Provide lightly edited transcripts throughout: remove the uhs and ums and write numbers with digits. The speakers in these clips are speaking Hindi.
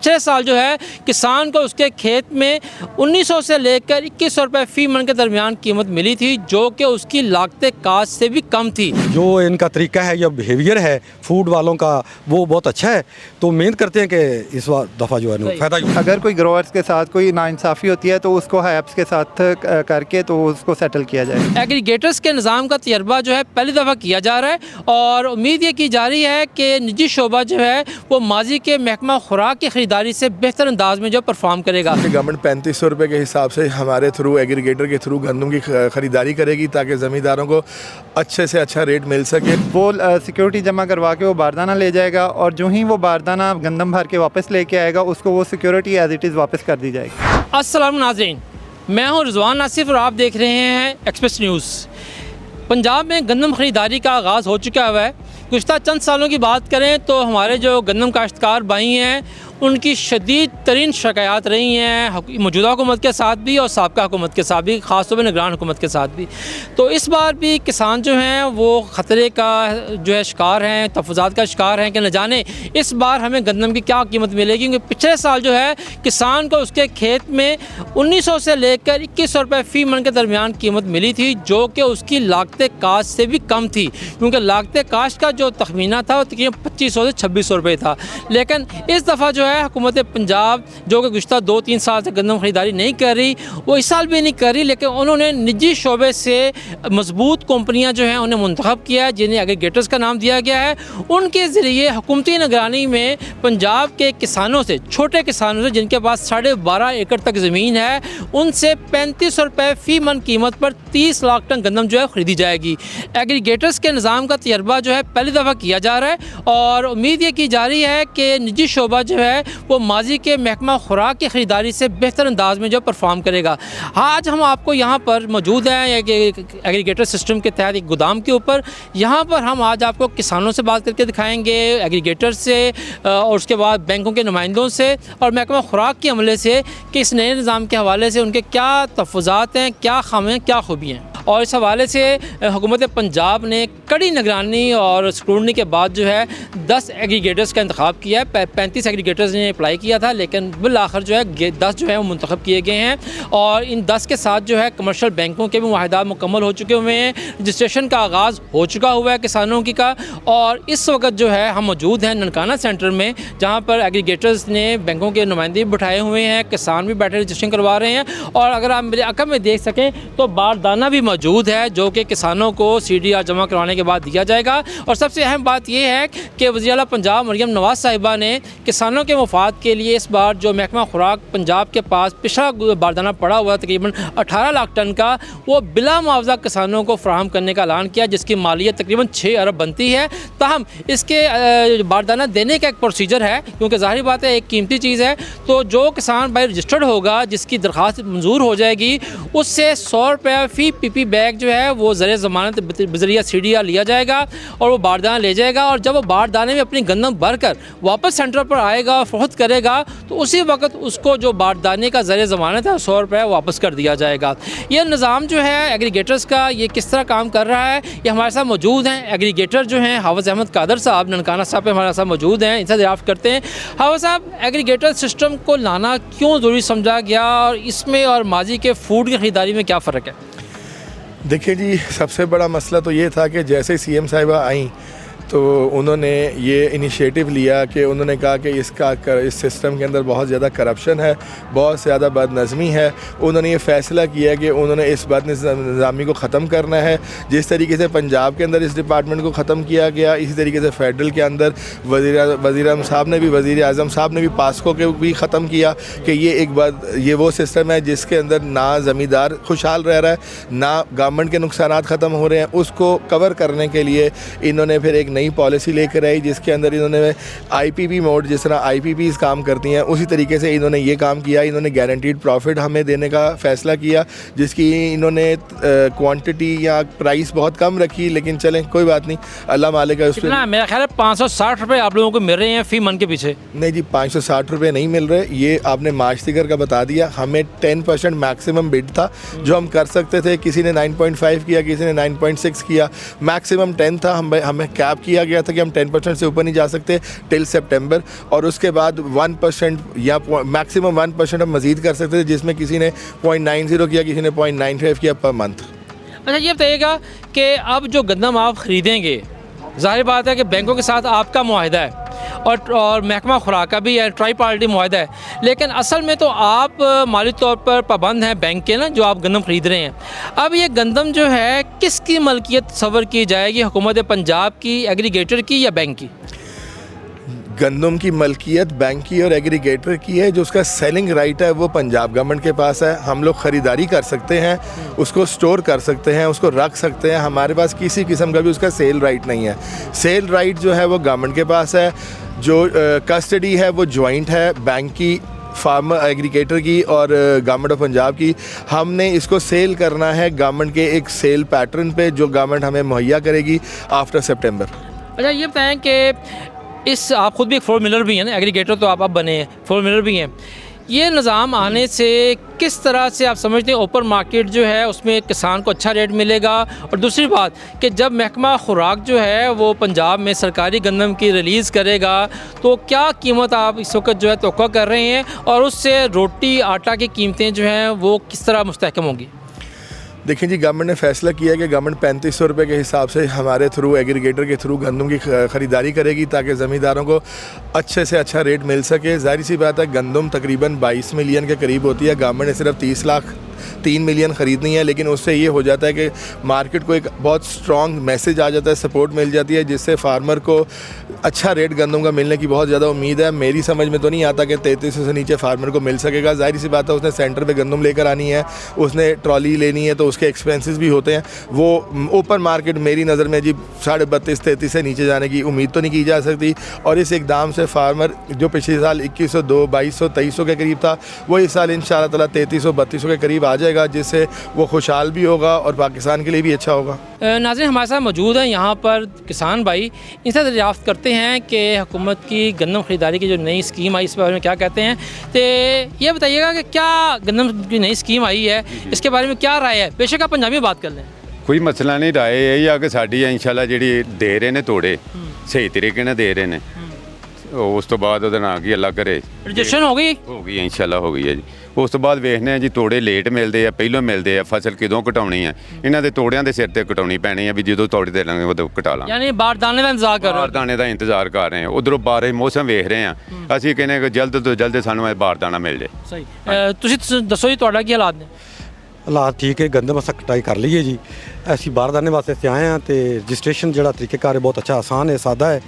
पिछले साल जो है किसान को उसके खेत में 1900 से लेकर 2100 रुपये फ़ी मन के दरमियान कीमत मिली थी, जो कि उसकी लागत कास्ट से भी कम थी। जो इनका तरीका है या बिहेवियर है फूड वालों का वो बहुत अच्छा है, तो उम्मीद करते हैं कि इस दफ़ा जो है फ़ायदा। अगर कोई ग्रोअर्स के साथ कोई नाइंसाफ़ी होती है तो उसको हैप्स के साथ करके तो उसको सेटल किया जाए। एग्रीगेटर्स के निज़ाम का तजर्बा जो है पहली दफ़ा किया जा रहा है और उम्मीद ये की जा रही है कि निजी शोबा जो है वो माजी के महकमा खुराक की ख़रीदारी से बेहतर अंदाज में जो परफॉर्म करेगा। गवर्नमेंट 3500 रुपये के हिसाब से हमारे थ्रू एग्रीगेटर के थ्रू गंदम की ख़रीदारी करेगी ताकि ज़मींदारों को अच्छे से अच्छा रेट मिल सके। वो सिक्योरिटी जमा करवा के वो बारदाना ले जाएगा और जो ही वो बारदाना गंदम भर के वापस लेके आएगा उसको वो सिक्योरिटी एज इट इज़ वापस कर दी जाएगी। अस्सलाम नाज़रीन, मैं हूं रिजवान नासिफ और आप देख रहे हैं एक्सप्रेस न्यूज़। पंजाब में गंदम ख़रीदारी का आगाज़ हो चुका हुआ है। गुज़श्ता चंद सालों की बात करें तो हमारे जो गंदम काश्तकार भाई हैं उनकी शदीद तरीन शिकायत रही हैं मौजूदा हुकूमत के साथ भी और साबका हुकूमत के साथ भी, ख़ास तौर पर निगरान हुकूमत के साथ भी। तो इस बार भी किसान जो हैं वो ख़तरे का जो है शिकार हैं, तहफ़्फ़ुज़ात का शिकार हैं कि न जाने इस बार हमें गंदम की क्या कीमत मिलेगी। क्योंकि पिछले साल जो है किसान को उसके खेत में 1900 से लेकर 2100 रुपये फ़ी मन के दरमियान कीमत मिली थी, जो कि उसकी लागत काश्त से भी कम थी। क्योंकि लागत काश्त का जो तखमीना था वो तकरीबन 2500 से 2600 रुपये था। लेकिन इस दफ़ा जो है हुकूमत पंजाब जो कि गुज़श्ता 2-3 साल से गंदम ख़रीदारी नहीं कर रही, वो इस साल भी नहीं कर रही, लेकिन उन्होंने निजी शोबे से मजबूत कंपनियां जो हैं उन्हें मुंतखब किया है जिन्हें एग्रीगेटर्स का नाम दिया गया है। उनके ज़रिए हुकूमती निगरानी में पंजाब के किसानों से, छोटे किसानों से जिनके पास 12.5 एकड़ तक ज़मीन है, उनसे 3500 रुपये फ़ी मन कीमत पर 30 लाख टन गंदम जो है ख़रीदी जाएगी। एग्रीगेटर्स के निज़ाम का तजर्बा जो है पहली दफ़ा किया जा रहा है और उम्मीद ये की जा रही है कि निजी शोबा जो है वो माजी के महकमा खुराक की ख़रीदारी से बेहतर अंदाज में जो परफॉर्म करेगा। आज हम आपको यहाँ पर मौजूद हैं एग्रीगेटर सिस्टम के तहत एक गोदाम के ऊपर। यहाँ पर हम आज आपको किसानों से बात करके दिखाएंगे, एग्रीगेटर से और उसके बाद बैंकों के नुमाइंदों से और महकमा खुराक के अमले से कि इस नए निज़ाम के हवाले से उनके क्या तहफ़्फ़ुज़ात हैं, क्या खामियाँ, क्या खूबियाँ हैं। और इस हवाले से हुकूमत पंजाब ने कड़ी निगरानी और स्क्रूटनी के बाद जो है 10 एग्रीगेटर्स का इंतखाब किया है। 35 एग्रीगेटर्स ने अप्लाई किया था, लेकिन बिल आखिर जो है 10 जो है वो मुंतखब किए गए हैं और इन 10 के साथ जो है कमर्शियल बैंकों के भी मुआहदात मुकम्मल हो चुके हुए हैं। रजिस्ट्रेशन का आगाज़ हो चुका हुआ है किसानों की का। और इस वक्त जो है हम मौजूद हैं ननकाना सेंटर में, जहाँ पर एग्रीगेटर्स ने बैंकों के नुमाइंदे भी बिठाए हुए हैं, किसान भी बैठे रजिस्ट्रेशन करवा रहे हैं। और अगर आप मेरे अकब में देख सकें तो बारदाना भी मौजूद है जो कि किसानों को CDR जमा करवाने के बाद दिया जाएगा। और सबसे अहम बात यह है कि वज़ीर आला पंजाब मरियम नवाज़ साहिबा ने किसानों के मुफाद के लिए इस बार जो महकमा खुराक पंजाब के पास पिछड़ा बारदाना पड़ा हुआ तकरीबन 18 लाख टन का, वो बिला मुआवजा किसानों को फराहम करने का ऐलान किया, जिसकी मालियत तकरीबन 6 अरब बनती है। ताहम इसके बारदाना देने का एक प्रोसीजर है, क्योंकि ज़ाहिर बात है एक कीमती चीज़ है। तो जो किसान भाई रजिस्टर्ड होगा, जिसकी दरख्वास्त मंजूर हो जाएगी, उससे 100 रुपये फ़ी PP बैग जो है वो ज़रिए ज़मानत बज़रिया CDR लिया जाएगा और वो बारदाना ले जाएगा। और जब वो बारदाने में अपनी गंदम भर कर वापस सेंटर पर आएगा और फ़रोख्त करेगा तो उसी वक्त उसको जो बारदाने का ज़रिए ज़मानत है 100 रुपये वापस कर दिया जाएगा। ये निज़ाम जो है एग्रीगेटर्स का ये किस तरह काम कर रहा है, ये हमारे साथ मौजूद हैं एग्रीगेटर जो हैं हाफ़िज़ अहमद कादर साहब ननकाना साहब पे हमारे साथ मौजूद हैं। इनसे दरियाफ़्त करते हैं, हाफ़िज़ साहब एग्रीगेटर सिस्टम को लाना क्यों ज़रूरी समझा गया और इसमें और माजी के फ़ूड की ख़रीदारी में क्या फ़र्क है? देखिए जी, सबसे बड़ा मसला तो ये था कि जैसे CM साहिबा आई तो उन्होंने ये इनिशिएटिव लिया कि उन्होंने कहा कि इस सिस्टम के अंदर बहुत ज़्यादा करप्शन है, बहुत ज़्यादा बदनज़मी है। उन्होंने ये फ़ैसला किया कि उन्होंने इस बदनिज़ामी को ख़त्म करना है। जिस तरीके से पंजाब के अंदर इस डिपार्टमेंट को ख़त्म किया गया, इसी तरीके से फेडरल के अंदर वज़ीर साहब ने भी, वज़ीर आज़म साहब ने भी पास्को के भी ख़त्म किया कि ये वो सिस्टम है जिसके अंदर ना ज़मींदार खुशहाल रह रहा है, ना गवर्नमेंट के नुकसानात ख़त्म हो रहे हैं। उसको कवर करने के लिए इन्होंने फिर एक नई पॉलिसी लेकर आई, जिसके अंदर इन्होंने IPP मोड, जिस तरह IPPs काम करती हैं उसी तरीके से इन्होंने ये काम किया। इन्होंने गारंटीड प्रॉफिट हमें देने का फ़ैसला किया, जिसकी इन्होंने क्वांटिटी या प्राइस बहुत कम रखी, लेकिन चलें कोई बात नहीं, अल्लाह मालिक है। उस पर मेरा ख्याल है 560 रुपये आप लोगों को मिल रहे हैं फ़ी मन के पीछे। नहीं जी, 560 रुपये नहीं मिल रहे, ये आपने मार्च फिगर का बता दिया। हमें 10% मैक्सिमम बिड था जो हम कर सकते थे। किसी ने 9.5 किया, किसी ने 9.6 किया, मैक्सिमम 10 था। हमें कैप किया गया था कि हम 10% से ऊपर नहीं जा सकते टिल सितंबर, और उसके बाद 1% या मैक्सिमम 1% हम मज़ीद कर सकते थे, जिसमें किसी ने 0.90 किया, किसी ने 0.95 किया पर मंथ। अच्छा ये बताइएगा कि अब जो गंदम आप ख़रीदेंगे, ज़ाहिर बात है कि बैंकों के साथ आपका मुआहिदा है और महकमा खुराक का भी है, ट्राई पार्टी मुआहिदा है, लेकिन असल में तो आप माली तौर पर पाबंद हैं बैंक के ना, जो आप गंदम ख़रीद रहे हैं। अब ये गंदम जो है किसकी मलकियत तस्वर की जाएगी, हुकूमत पंजाब की, एग्रीगेटर की या बैंक की? गंदम की मलकियत बैंक की और एग्रीगेटर की है। जो उसका सेलिंग राइट है वो पंजाब गवर्नमेंट के पास है। हम लोग ख़रीदारी कर सकते हैं, उसको स्टोर कर सकते हैं, उसको रख सकते हैं। हमारे पास किसी किस्म का भी उसका सेल राइट नहीं है। सेल राइट जो है वो गवर्नमेंट के पास है। जो कस्टडी है वो जॉइंट है, बैंक की, फार्मर एग्रीगेटर की और गवर्नमेंट ऑफ पंजाब की। हमने इसको सेल करना है गवर्नमेंट के एक सेल पैटर्न पे, जो गवर्नमेंट हमें मुहैया करेगी आफ्टर सितंबर। अच्छा ये बताएं कि इस आप ख़ुद भी एक 4 मिलर भी हैं ना, एग्रीगेटर तो आप बने हैं, 4 मिलर भी हैं। ये निज़ाम आने से किस तरह से आप समझते हैं ओपन मार्केट जो है उसमें किसान को अच्छा रेट मिलेगा? और दूसरी बात कि जब महकमा खुराक जो है वो पंजाब में सरकारी गंदम की रिलीज़ करेगा तो क्या कीमत आप इस वक्त जो है तवक्को कर रहे हैं, और उससे रोटी आटा की कीमतें जो हैं वो किस तरह मुस्तहकम होंगी? देखिए जी, गवर्नमेंट ने फैसला किया है कि गवर्नमेंट 3500 रुपये के हिसाब से हमारे थ्रू एग्रीगेटर के थ्रू गंदम की ख़रीदारी करेगी, ताकि ज़मींदारों को अच्छे से अच्छा रेट मिल सके। जाहिर सी बात है, गंदम तकरीबन 22 मिलियन के करीब होती है। गवर्नमेंट ने सिर्फ 3 मिलियन ख़रीदनी है, लेकिन उससे ये हो जाता है कि मार्केट को एक बहुत स्ट्रॉन्ग मैसेज आ जाता है, सपोर्ट मिल जाती है, जिससे फार्मर को अच्छा रेट गंदम का मिलने की बहुत ज़्यादा उम्मीद है। मेरी समझ में तो नहीं आता कि 3300 से नीचे फार्मर को मिल सकेगा। जाहिर सी बात है, उसने सेंटर पे गंदम लेकर आनी है, उसने ट्रॉली लेनी है, तो उसके एक्सपेंसेस भी होते हैं। वो ओपन मार्केट मेरी नज़र में जी 32.5-33 से नीचे जाने की उम्मीद तो नहीं की जा सकती। और इस इकदाम से फार्मर जो पिछले साल 2102, 2200, 2300 के करीब था, वो इस साल इंशाअल्लाह ताला 3300-3200 के करीब आ जाएगा, जिससे वो खुशहाल भी होगा और पाकिस्तान के लिए भी अच्छा होगा। नाज़रीन, हमारे साथ मौजूद हैं यहाँ पर किसान भाई। इनसे दरियाफ़्त करते हैं कि हुकूमत की गंदम ख़रीदारी की जो नई स्कीम आई इस बारे में क्या कहते हैं। तो ये बताइएगा कि क्या गंदम की नई स्कीम आई है, इसके बारे में क्या राय है? बेशक आप पंजाबी में बात कर लें। कोई मसला नहीं, राय यही आ कि साड़ी इंशाल्लाह जी दे रहे ने तोड़े सही तरीके ने दे रहे ने। उस तो बाद ਉਹਦਾ ਨਾਂ ਕੀ ਅੱਲਾ ਕਰੇ रजिस्ट्रेशन हो गई इंशाल्लाह हो गई है जी। ਉਸ ਤੋਂ ਬਾਅਦ ਵੇਖਦੇ ਆ ਜੀ ਤੋੜੇ ਲੇਟ ਮਿਲਦੇ ਆ, ਪਹਿਲਾਂ ਮਿਲਦੇ ਆ, ਫਸਲ ਕਿਦੋਂ ਕਟਾਉਣੀ ਆ, ਇਹਨਾਂ ਦੇ ਤੋੜਿਆਂ ਦੇ ਸਿਰ ਤੇ ਕਟਾਉਣੀ ਪੈਣੀ ਆ ਵੀ ਜਦੋਂ ਤੋੜੇ ਦੇ ਲਾਂਗੇ ਉਦੋਂ ਕਟਾ ਲਾਂਗੇ। यानी बारदाने का इंतजार कर रहे हो? ਬਾਰਦਾਨੇ ਦਾ ਇੰਤਜ਼ਾਰ ਕਰ ਰਹੇ ਆ। ਉਧਰੋਂ ਬਾਰੇ ਮੌਸਮ ਵੇਖ ਰਹੇ ਆ, ਅਸੀਂ ਕਹਿੰਦੇ ਕਿ ਜਲਦ ਤੋਂ ਜਲਦ ਸਾਨੂੰ ਇਹ ਬਾਰਦਾਨਾ ਮਿਲ ਜੇ। सही ਤੁਸੀਂ ਦੱਸੋ ਜੀ ਤੁਹਾਡਾ ਕੀ ਹਾਲਾਤ ਨੇ? ਹਾਲਾਤ ਠੀਕ ਹੈ, ਗੰਦਮ ਅਸਾਂ ਕਟਾਈ ਕਰ ਲਈਏ ਜੀ। ਅਸੀਂ ਬਾਰਦਾਨੇ ਵਾਸਤੇ ਇੱਥੇ ਆਏ ਹਾਂ ਤੇ ਰਜਿਸਟ੍ਰੇਸ਼ਨ ਜਿਹੜਾ ਤਰੀਕੇਕਾਰ ਹੈ ਬਹੁਤ ਅੱਛਾ, ਆਸਾਨ ਹੈ, ਸਾਦਾ ਹੈ।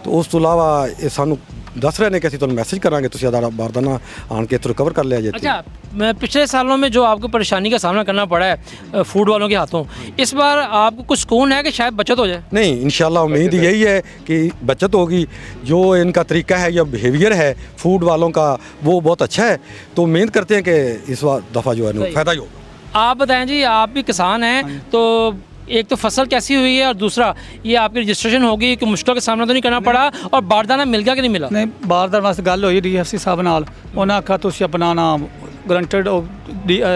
ਤੇ ਉਸ ਤੋਂ ਇਲਾਵਾ ਇਹ ਸਾਨੂੰ ਦੱਸ ਰਹੇ ਨੇ ਕਿ ਅਸੀਂ ਤੁਹਾਨੂੰ ਮੈਸੇਜ ਕਰਾਂਗੇ, ਤੁਸੀਂ ਆधा बारदाना आन के थ्रू कवर कर लिया जाए। अच्छा, पिछले सालों में जो आपको परेशानी का सामना करना पड़ा है फूड वालों के हाथों, इस बार आपको कुछ सुकून है कि शायद बचत हो जाए? नहीं, इंशाल्लाह उम्मीद यही है कि बचत होगी। जो इनका तरीका है या बिहेवियर है फूड वालों का वो बहुत अच्छा है, तो उम्मीद करते हैं कि इस दफ़ा जो है फ़ायदा ही होगा। आप बताएं जी, आप भी किसान हैं, तो एक तो फसल कैसी हुई है और दूसरा ये आपकी रजिस्ट्रेशन होगी कि मुश्किल का सामना तो नहीं करना पड़ा, और बारदाना मिल गया कि नहीं मिला? नहीं, बारदाना वास्ते गल होई डीएफसी साहब नाल, उन्हें आखा तुसीं अपना नाम ਗਰੰਟਡ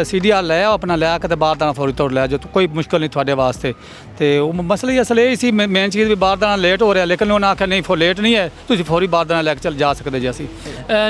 CDR ਲੈ ਆਓ, ਆਪਣਾ ਲੈ ਕੇ ਤੇ ਬਾਰਦਾਨਾ ਫੌਰੀ ਤੌਰ ਲੈ ਜਾਓ, ਕੋਈ ਮੁਸ਼ਕਲ ਨਹੀਂ ਤੁਹਾਡੇ ਵਾਸਤੇ। ਤੇ ਉਹ ਮਸਲਾ ਹੀ ਅਸਲ ਇਹ ਸੀ, ਮੇਨ ਚੀਜ਼ ਵੀ ਬਾਰਦਾਨਾ ਲੇਟ ਹੋ ਰਿਹਾ, लेकिन उन्होंने आखा नहीं लेट नहीं है, ਤੁਸੀਂ फौरी बारदाना लेकर चल जा सकते जी। ਅਸੀਂ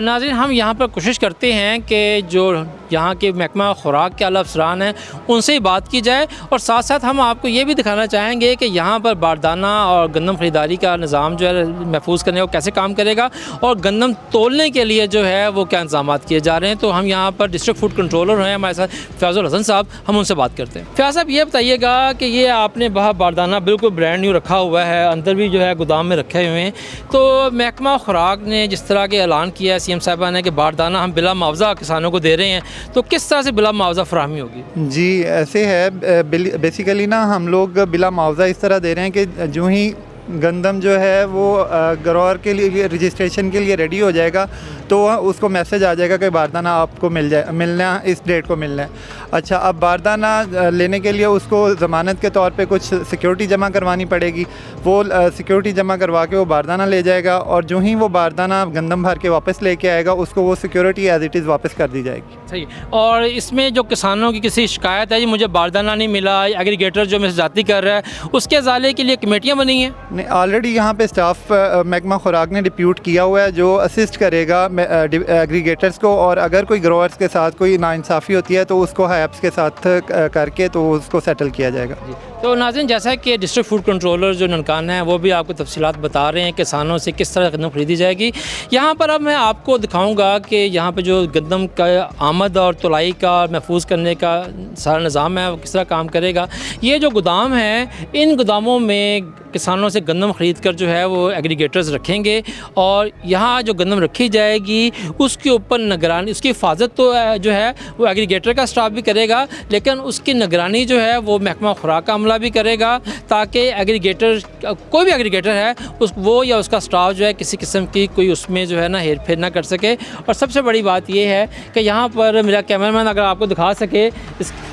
नाज़रीन, हम यहाँ पर कोशिश करते हैं कि जो यहाँ के महकमा खुराक के आला अफसरान हैं उनसे ही बात की जाए, और साथ साथ हम आपको ये भी दिखाना चाहेंगे कि यहाँ पर बारदाना और गंदम ख़रीदारी का निज़ाम जो है महफूज करने को कैसे काम करेगा, और गंदम तोलने के लिए जो है वो क्या इंतजाम किए जा रहे हैं। तो हम यहाँ पर डिस्ट्रिक्ट फूड कंट्रोलर हैं हमारे साथ फयाजुल हसन साहब, हम उनसे बात करते हैं। फयाज साहब, ये बताइएगा कि ये आपने बाहर बारदाना बिल्कुल ब्रांड न्यू रखा हुआ है, अंदर भी जो है गोदाम में रखे हुए हैं, तो महकमा खुराक ने जिस तरह के ऐलान किया है CM साहबा ने कि बारदाना हम बिला मुआवजा किसानों को दे रहे हैं, तो किस तरह से बिला मुआवजा फराहमी होगी? जी ऐसे है, बेसिकली ना हम लोग बिला मुआवजा इस तरह दे रहे हैं कि जो ही गंदम जो है वो ग्रोअर के लिए रजिस्ट्रेशन के लिए रेडी हो जाएगा, तो उसको मैसेज आ जाएगा कि बारदाना आपको मिलना इस डेट को मिलना है। अच्छा, अब बारदाना लेने के लिए उसको ज़मानत के तौर पे कुछ सिक्योरिटी जमा करवानी पड़ेगी। वो सिक्योरिटी जमा करवा के वो बारदाना ले जाएगा और जो ही वो बारदाना गंदम भर के वापस लेके आएगा उसको वो सिक्योरिटी एज इट इज़ वापस कर दी जाएगी। सही। और इसमें जो किसानों की किसी शिकायत है जी मुझे बारदाना नहीं मिला, एग्रीगेटर जो मेरे से जाती कर रहा है, उसके अजाले के लिए कमेटियाँ बनी हैं? नहीं, ऑलरेडी यहाँ पे स्टाफ महकमा खुराक ने डिप्यूट किया हुआ है जो असिस्ट करेगा एग्रीगेटर्स को, और अगर कोई ग्रोअर्स के साथ कोई नाइंसाफ़ी होती है तो उसको हैप्स के साथ करके तो उसको सेटल किया जाएगा। तो नाज़रीन, जैसा कि डिस्ट्रिक्ट फूड कंट्रोलर जो ननकाना है वो भी आपको तफसीलात बता रहे हैं किसानों से किस तरह गंदम खरीदी जाएगी। यहाँ पर अब मैं आपको दिखाऊंगा कि यहाँ पे जो गंदम का आमद और तुलाई का महफूज करने का सारा निज़ाम है वो किस तरह काम करेगा। ये जो गोदाम है, इन गोदामों में किसानों से गंदम ख़रीद कर जो है वो एग्रीगेटर्स रखेंगे और यहाँ जो गंदम रखी जाएगी उसके ऊपर निगरानी, उसकी हिफाजत तो जो है वो एग्रीगेटर का स्टाफ भी करेगा, लेकिन उसकी निगरानी जो है वो महकमा खुराक का अमला भी करेगा, ताकि एग्रीगेटर, कोई भी एग्रीगेटर है वो या उसका स्टाफ जो है किसी किस्म की कोई उसमें जो है ना हेर फेर ना कर सके। और सबसे बड़ी बात ये है कि यहाँ पर मेरा कैमरामैन अगर आपको दिखा सके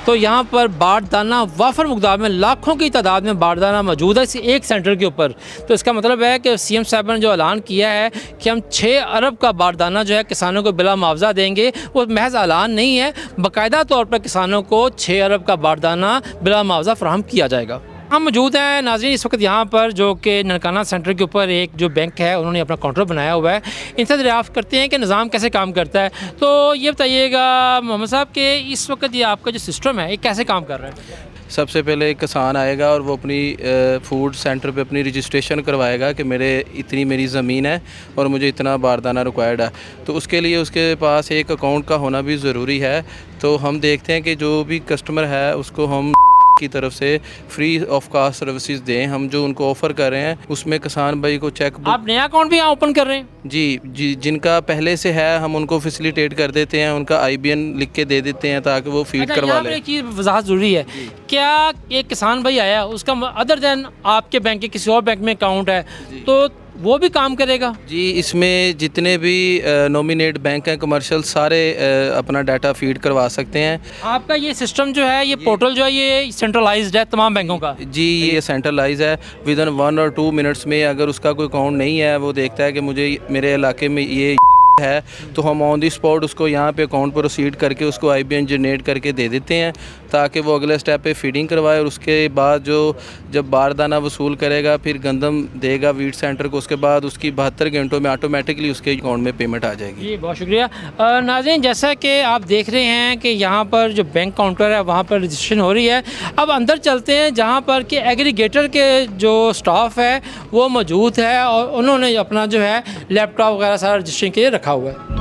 तो यहाँ पर बारदाना वाफर मकदार में लाखों की तादाद में बारदाना मौजूद है इस एक सेंटर के ऊपर। तो इसका मतलब है कि सीएम साहब ने जो ऐलान किया है कि हम 6 अरब का बारदाना जो है किसानों को बिला मुआवजा देंगे, वो महज ऐलान नहीं है, बाकायदा तौर पर किसानों को 6 अरब का बारदाना बिला मुआवजा फराहम किया जाएगा। हम मौजूद हैं नाज़रीन इस वक्त यहाँ पर, जो कि ननकाना सेंटर के ऊपर एक जो बैंक है उन्होंने अपना काउंटर बनाया हुआ है। इनसे दरियाफ़्त करते हैं कि निज़ाम कैसे काम करता है। तो ये बताइएगा मोहम्मद साहब कि इस वक्त ये आपका जो सिस्टम है ये कैसे काम कर रहा है? सबसे पहले एक किसान आएगा और वो अपनी फूड सेंटर पे अपनी रजिस्ट्रेशन करवाएगा कि मेरी ज़मीन है और मुझे इतना बारदाना रिक्वायर्ड है। तो उसके लिए उसके पास एक अकाउंट का होना भी ज़रूरी है। तो हम देखते हैं कि जो भी कस्टमर है उसको हम की तरफ से फ्री ऑफ कास्ट सर्विसेज दें। हम जो उनको ऑफ़र कर रहे हैं उसमें किसान भाई को चेक बुक, आप नया अकाउंट भी यहाँ ओपन कर रहे हैं? जी, जिनका पहले से है हम उनको फैसिलिटेट कर देते हैं, उनका IBN लिख के दे देते हैं ताकि वो फीड करवा लें। एक चीज़ वजाहत ज़रूरी है, क्या एक किसान भाई आया उसका अदर दैन आपके बैंक के किसी और बैंक में अकाउंट है तो वो भी काम करेगा? जी, इसमें जितने भी नॉमिनेट बैंक हैं कमर्शियल सारे अपना डाटा फीड करवा सकते हैं। आपका ये सिस्टम जो है, ये पोर्टल जो है, ये सेंट्रलाइज्ड है तमाम बैंकों का? जी, ये सेंट्रलाइज है। विदिन 1 और 2 मिनट्स में अगर उसका कोई अकाउंट नहीं है, वो देखता है कि मुझे मेरे इलाके में ये है, तो हम ऑन दी स्पॉट उसको यहाँ पे अकाउंट प्रोसीड करके उसको IBN जनरेट करके दे देते हैं ताकि वो अगले स्टेप पे फीडिंग करवाए। और उसके बाद जब बारदाना वसूल करेगा फिर गंदम देगा वीट सेंटर को, उसके बाद उसकी 72 घंटों में ऑटोमेटिकली उसके अकाउंट में पेमेंट आ जाएगी। जी, बहुत शुक्रिया। नाज़रीन, जैसा कि आप देख रहे हैं कि यहाँ पर जो बैंक काउंटर है वहाँ पर रजिस्ट्रेशन हो रही है। अब अंदर चलते हैं जहाँ पर कि एग्रीगेटर के जो स्टाफ है वो मौजूद है और उन्होंने अपना जो है लैपटॉप वगैरह सारा रजिस्ट्रेशन के लिए रखा हुआ है।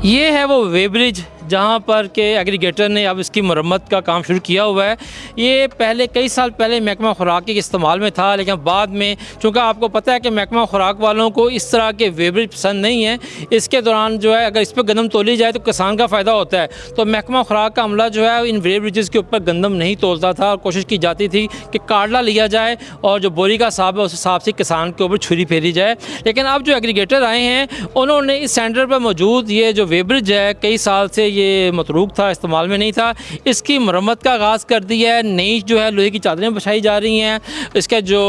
ये है वो वे ब्रिज जहाँ पर के एग्रीगेटर ने अब इसकी मरम्मत का काम शुरू किया हुआ है। ये पहले कई साल पहले महकमा खुराक के इस्तेमाल में था, लेकिन बाद में चूँकि आपको पता है कि महकमा खुराक वालों को इस तरह के वे ब्रिज पसंद नहीं है, इसके दौरान जो है अगर इस पर गंदम तोली जाए तो किसान का फ़ायदा होता है। तो महकमा खुराक का अमला जो है इन वे ब्रिजेस के ऊपर गंदम नहीं तोलता था और कोशिश की जाती थी कि काटला लिया जाए और जो बोरी का हिसाब है उस हिसाब से किसान के ऊपर छुरी फेरी जाए। लेकिन अब जो एग्रीगेटर आए हैं उन्होंने इस सेंटर पर मौजूद ये जो वे ब्रिज है, कई साल से ये मतरूक था, इस्तेमाल में नहीं था, इसकी मरम्मत का आगाज़ कर दिया है। नई जो है लोहे की चादरें बिछाई जा रही हैं, इसका जो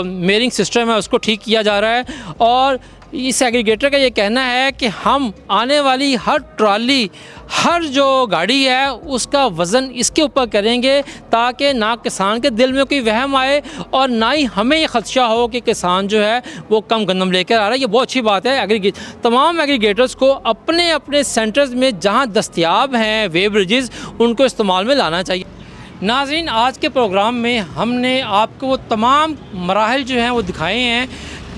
मेयरिंग सिस्टम है उसको ठीक किया जा रहा है। और इस एग्रीगेटर का ये कहना है कि हम आने वाली हर ट्रॉली, हर जो गाड़ी है उसका वज़न इसके ऊपर करेंगे ताकि ना किसान के दिल में कोई वहम आए और ना ही हमें ये खदशा हो कि किसान जो है वो कम गंदम लेकर आ रहा है। ये बहुत अच्छी बात है। तमाम एग्रीगेटर्स को अपने अपने सेंटर्स में जहाँ दस्तयाब हैं वे ब्रिजेस उनको इस्तेमाल में लाना चाहिए। नाज़रीन, आज के प्रोग्राम में हमने आपको वो तमाम मराहल जो हैं वो दिखाए हैं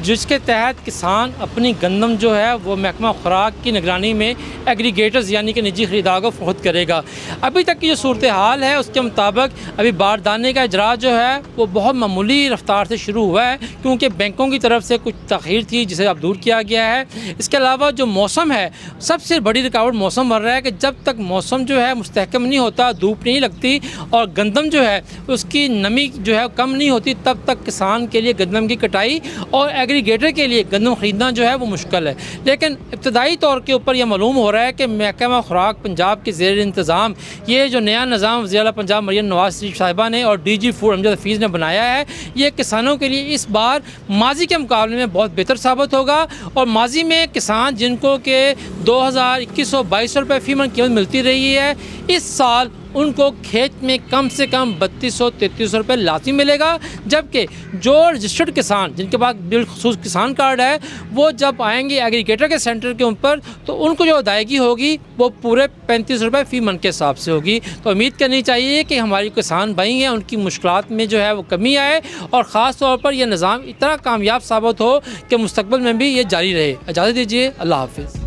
जिसके तहत किसान अपनी गंदम जो है वो महकमा खुराक की निगरानी में एग्रीगेटर्स यानी कि निजी खरीदार को फरोख्त करेगा। अभी तक की जो सूरत हाल है उसके मुताबिक अभी बारदाने का इजरा जो है वो बहुत मामूली रफ्तार से शुरू हुआ है, क्योंकि बैंकों की तरफ से कुछ तख़ीर थी जिसे अब दूर किया गया है। इसके अलावा जो मौसम है, सबसे बड़ी रुकावट मौसम बन रहा है कि जब तक मौसम जो है मुस्तहकम नहीं होता, धूप नहीं लगती और गंदम जो है उसकी नमी जो है कम नहीं होती, तब तक किसान के लिए गंदम की कटाई और एग्रीगेटर के लिए गंदम ख़रीदना जो है वो मुश्किल है। लेकिन इब्तदाई तौर के ऊपर यह मालूम हो रहा है कि महकमा खुराक पंजाब के ज़ेर इंतज़ाम ये जो नया निज़ाम वज़ीर आला पंजाब मरियम नवाज़ शरीफ साहिबा ने और DG फूड अमजद हफीज़ ने बनाया है, ये किसानों के लिए इस बार माजी के मुकाबले में बहुत बेहतर साबित होगा। और माजी में किसान जिनको के 2122 रुपये फ़ी मन कीमत मिलती रही है, इस साल उनको खेत में कम से कम 3233 रुपये लाज़मी मिलेगा, जबकि जो रजिस्टर्ड किसान जिनके पास बिलखुसूस किसान कार्ड है वो जब आएंगे एग्रीगेटर के सेंटर के ऊपर तो उनको जो अदायगी होगी वो पूरे 35 रुपये फ़ी मन के हिसाब से होगी। तो उम्मीद करनी चाहिए कि हमारी किसान भाई हैं उनकी मुश्किलात में जो है वो कमी आए और ख़ास तौर पर यह निज़ाम इतना कामयाब साबित हो कि मुस्तकबिल में भी ये जारी रहे। इजाज़त दीजिए, अल्लाह हाफ़िज़।